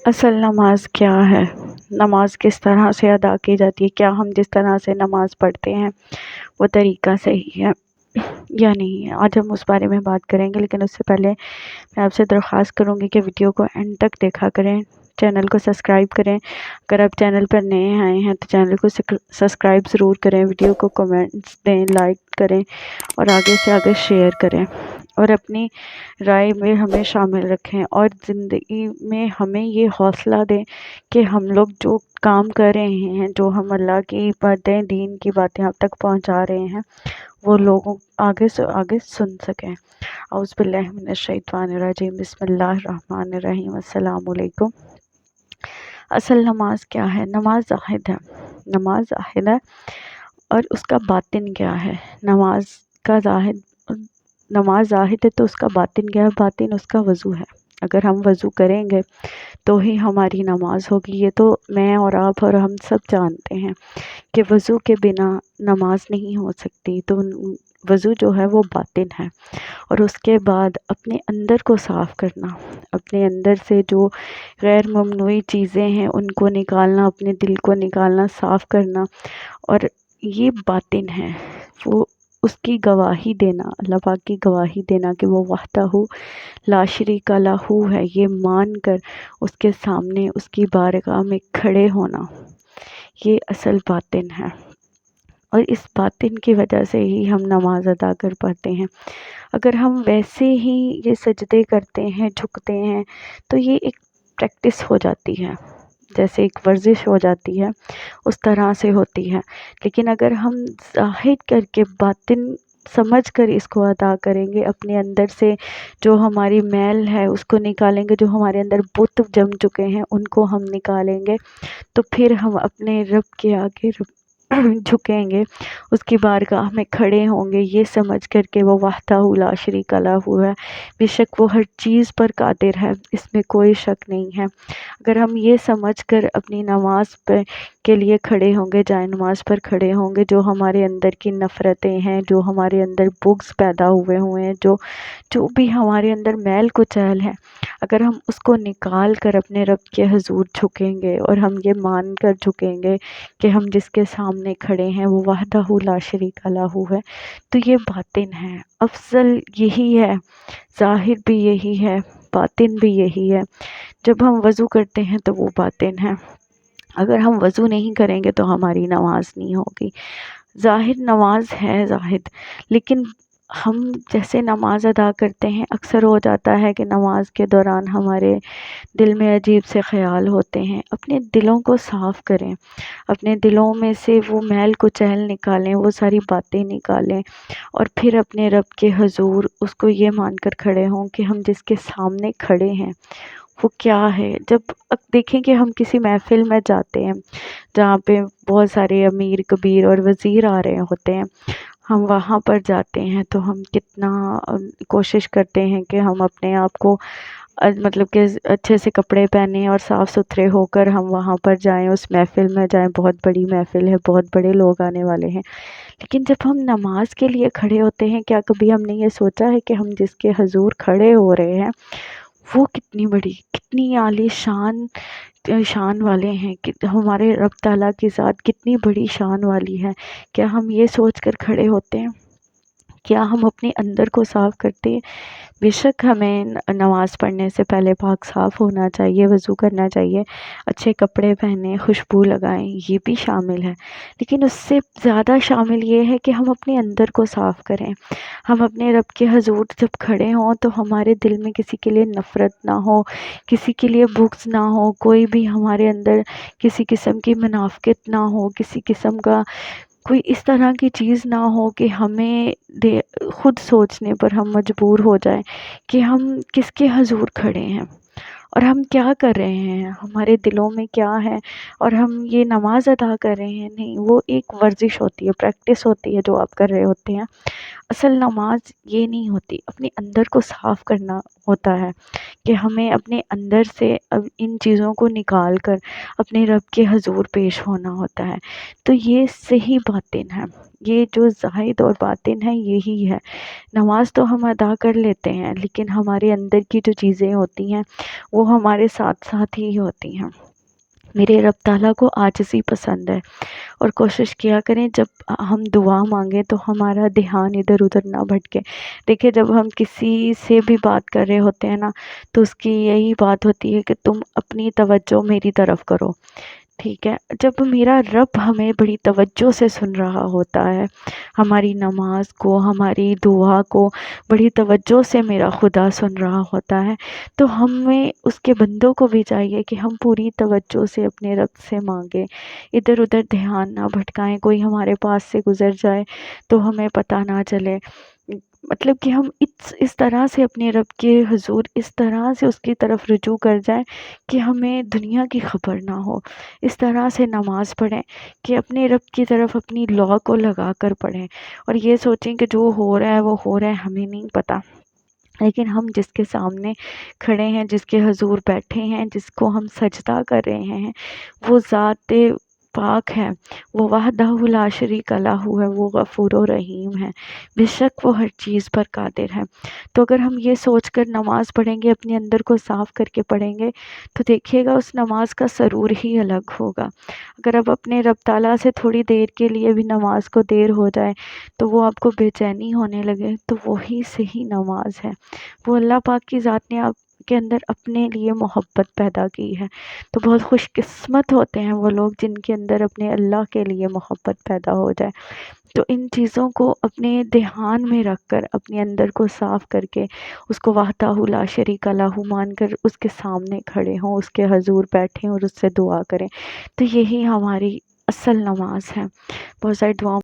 اصل نماز کیا ہے؟ نماز کس طرح سے ادا کی جاتی ہے؟ کیا ہم جس طرح سے نماز پڑھتے ہیں وہ طریقہ صحیح ہے یا نہیں ہے؟ آج ہم اس بارے میں بات کریں گے، لیکن اس سے پہلے میں آپ سے درخواست کروں گی کہ ویڈیو کو اینڈ تک دیکھا کریں، چینل کو سبسکرائب کریں۔ اگر آپ چینل پر نئے آئے ہیں تو چینل کو سبسکرائب ضرور کریں، ویڈیو کو کمنٹس دیں، لائک کریں اور آگے سے آگے شیئر کریں، اور اپنی رائے میں ہمیں شامل رکھیں، اور زندگی میں ہمیں یہ حوصلہ دیں کہ ہم لوگ جو کام کر رہے ہیں، جو ہم اللہ کی باتیں، دین کی باتیں آپ تک پہنچا رہے ہیں، وہ لوگوں آگے سے آگے سن سکیں۔ اعوذ باللہ من الشیطان الرجیم، بسم اللہ الرحمن الرحیم، السلام علیکم۔ اصل نماز کیا ہے؟ نماز زاہد ہے، نماز زاہد ہے، اور اس کا باطن کیا ہے؟ نماز زاہد ہے تو اس کا باطن کیا ہے؟ باطن اس کا وضو ہے۔ اگر ہم وضو کریں گے تو ہی ہماری نماز ہوگی۔ یہ تو میں اور آپ اور ہم سب جانتے ہیں کہ وضو کے بنا نماز نہیں ہو سکتی۔ تو وضو جو ہے وہ باطن ہے، اور اس کے بعد اپنے اندر کو صاف کرنا، اپنے اندر سے جو غیر ممنوعی چیزیں ہیں ان کو نکالنا، اپنے دل کو نکالنا، صاف کرنا، اور یہ باطن ہے۔ وہ اس کی گواہی دینا، اللہ پاک کی گواہی دینا کہ وہ وحدہ لا شریک لہ ہے، یہ مان کر اس کے سامنے اس کی بارگاہ میں کھڑے ہونا، یہ اصل باطن ہے۔ اور اس باطن کی وجہ سے ہی ہم نماز ادا کر پاتے ہیں۔ اگر ہم ویسے ہی یہ سجدے کرتے ہیں، جھکتے ہیں، تو یہ ایک پریکٹس ہو جاتی ہے، جیسے ایک ورزش ہو جاتی ہے، اس طرح سے ہوتی ہے۔ لیکن اگر ہم ظاہر کر کے باطن سمجھ کر اس کو ادا کریں گے، اپنے اندر سے جو ہماری میل ہے اس کو نکالیں گے، جو ہمارے اندر بت جم چکے ہیں ان کو ہم نکالیں گے، تو پھر ہم اپنے رب کے آگے جھکیں گے، اس کی بارگاہ میں کھڑے ہوں گے، یہ سمجھ کر کے وہ وحدہ لا شریک لہ ہے، بے شک وہ ہر چیز پر قادر ہے، اس میں کوئی شک نہیں ہے۔ اگر ہم یہ سمجھ کر اپنی نماز کے لیے کھڑے ہوں گے، جائے نماز پر کھڑے ہوں گے، جو ہمارے اندر کی نفرتیں ہیں، جو ہمارے اندر بغض پیدا ہوئے ہیں، جو بھی ہمارے اندر میل کچیل ہے، اگر ہم اس کو نکال کر اپنے رب کے حضور جھکیں گے، اور ہم یہ مان کر جھکیں گے کہ ہم جس کے سامنے کھڑے ہیں وہ وحدہ لا شریک لہ ہے، تو یہ باطن ہے۔ افضل یہی ہے، ظاہر بھی یہی ہے، باطن بھی یہی ہے۔ جب ہم وضو کرتے ہیں تو وہ باطن ہے، اگر ہم وضو نہیں کریں گے تو ہماری نماز نہیں ہوگی۔ ظاہر نماز ہے ظاہر، لیکن ہم جیسے نماز ادا کرتے ہیں، اکثر ہو جاتا ہے کہ نماز کے دوران ہمارے دل میں عجیب سے خیال ہوتے ہیں۔ اپنے دلوں کو صاف کریں، اپنے دلوں میں سے وہ میل کچیل نکالیں، وہ ساری باتیں نکالیں، اور پھر اپنے رب کے حضور اس کو یہ مان کر کھڑے ہوں کہ ہم جس کے سامنے کھڑے ہیں وہ کیا ہے۔ جب دیکھیں کہ ہم کسی محفل میں جاتے ہیں جہاں پہ بہت سارے امیر کبیر اور وزیر آ رہے ہوتے ہیں، ہم وہاں پر جاتے ہیں تو ہم کتنا کوشش کرتے ہیں کہ ہم اپنے آپ کو مطلب کہ اچھے سے کپڑے پہنیں اور صاف ستھرے ہو کر ہم وہاں پر جائیں، اس محفل میں جائیں۔ بہت بڑی محفل ہے، بہت بڑے لوگ آنے والے ہیں، لیکن جب ہم نماز کے لیے کھڑے ہوتے ہیں، کیا کبھی ہم نے یہ سوچا ہے کہ ہم جس کے حضور کھڑے ہو رہے ہیں وہ کتنی بڑی، کتنی عالی شان والے ہیں، کہ ہمارے رب تعالیٰ کی ذات کتنی بڑی شان والی ہے؟ کیا ہم یہ سوچ کر کھڑے ہوتے ہیں؟ کیا ہم اپنے اندر کو صاف کرتے ہیں؟ بے شک ہمیں نماز پڑھنے سے پہلے پاک صاف ہونا چاہیے، وضو کرنا چاہیے، اچھے کپڑے پہنیں، خوشبو لگائیں، یہ بھی شامل ہے، لیکن اس سے زیادہ شامل یہ ہے کہ ہم اپنے اندر کو صاف کریں۔ ہم اپنے رب کے حضور جب کھڑے ہوں تو ہمارے دل میں کسی کے لیے نفرت نہ ہو، کسی کے لیے بغض نہ ہو، کوئی بھی ہمارے اندر کسی قسم کی منافقت نہ ہو، کسی قسم کا کوئی اس طرح کی چیز نہ ہو کہ ہمیں خود سوچنے پر ہم مجبور ہو جائیں کہ ہم کس کے حضور کھڑے ہیں اور ہم کیا کر رہے ہیں، ہمارے دلوں میں کیا ہے، اور ہم یہ نماز ادا کر رہے ہیں۔ نہیں، وہ ایک ورزش ہوتی ہے، پریکٹس ہوتی ہے جو آپ کر رہے ہوتے ہیں۔ اصل نماز یہ نہیں ہوتی، اپنے اندر کو صاف کرنا ہوتا ہے کہ ہمیں اپنے اندر سے اب ان چیزوں کو نکال کر اپنے رب کے حضور پیش ہونا ہوتا ہے۔ تو یہ صحیح باطن ہے، یہ جو زاہد اور باطن ہے یہی ہے۔ نماز تو ہم ادا کر لیتے ہیں لیکن ہمارے اندر کی جو چیزیں ہوتی ہیں وہ ہمارے ساتھ ساتھ ہی ہوتی ہیں۔ میرے رب تعالیٰ کو عاجزی پسند ہے، اور کوشش کیا کریں جب ہم دعا مانگیں تو ہمارا دھیان ادھر ادھر نہ بھٹکے۔ دیکھیں جب ہم کسی سے بھی بات کر رہے ہوتے ہیں نا تو اس کی یہی بات ہوتی ہے کہ تم اپنی توجہ میری طرف کرو، ٹھیک ہے۔ جب میرا رب ہمیں بڑی توجہ سے سن رہا ہوتا ہے، ہماری نماز کو، ہماری دعا کو بڑی توجہ سے میرا خدا سن رہا ہوتا ہے، تو ہمیں اس کے بندوں کو بھی چاہیے کہ ہم پوری توجہ سے اپنے رب سے مانگیں، ادھر ادھر دھیان نہ بھٹکائیں، کوئی ہمارے پاس سے گزر جائے تو ہمیں پتہ نہ چلے۔ مطلب کہ ہم اس طرح سے اپنے رب کے حضور اس طرح سے اس کی طرف رجوع کر جائیں کہ ہمیں دنیا کی خبر نہ ہو۔ اس طرح سے نماز پڑھیں کہ اپنے رب کی طرف اپنی لا کو لگا کر پڑھیں، اور یہ سوچیں کہ جو ہو رہا ہے وہ ہو رہا ہے، ہمیں نہیں پتہ، لیکن ہم جس کے سامنے کھڑے ہیں، جس کے حضور بیٹھے ہیں، جس کو ہم سجدہ کر رہے ہیں، وہ ذات پاک ہے، وہ وحدہ لا شریک لہ ہے، وہ غفور و رحیم ہے، بے شک وہ ہر چیز پر قادر ہے۔ تو اگر ہم یہ سوچ کر نماز پڑھیں گے، اپنے اندر کو صاف کر کے پڑھیں گے، تو دیکھیے گا اس نماز کا سرور ہی الگ ہوگا۔ اگر آپ اپنے رب تعالیٰ سے تھوڑی دیر کے لیے بھی نماز کو دیر ہو جائے تو وہ آپ کو بے چینی ہونے لگے، تو وہی صحیح نماز ہے۔ وہ اللہ پاک کی ذات نے آپ کے اندر اپنے لیے محبت پیدا کی ہے۔ تو بہت خوش قسمت ہوتے ہیں وہ لوگ جن کے اندر اپنے اللہ کے لیے محبت پیدا ہو جائے۔ تو ان چیزوں کو اپنے دھیان میں رکھ کر، اپنے اندر کو صاف کر کے، اس کو وحدہ لا شریک لہ مان کر اس کے سامنے کھڑے ہوں، اس کے حضور بیٹھیں اور اس سے دعا کریں، تو یہی ہماری اصل نماز ہے۔ بہت ساری دعاؤں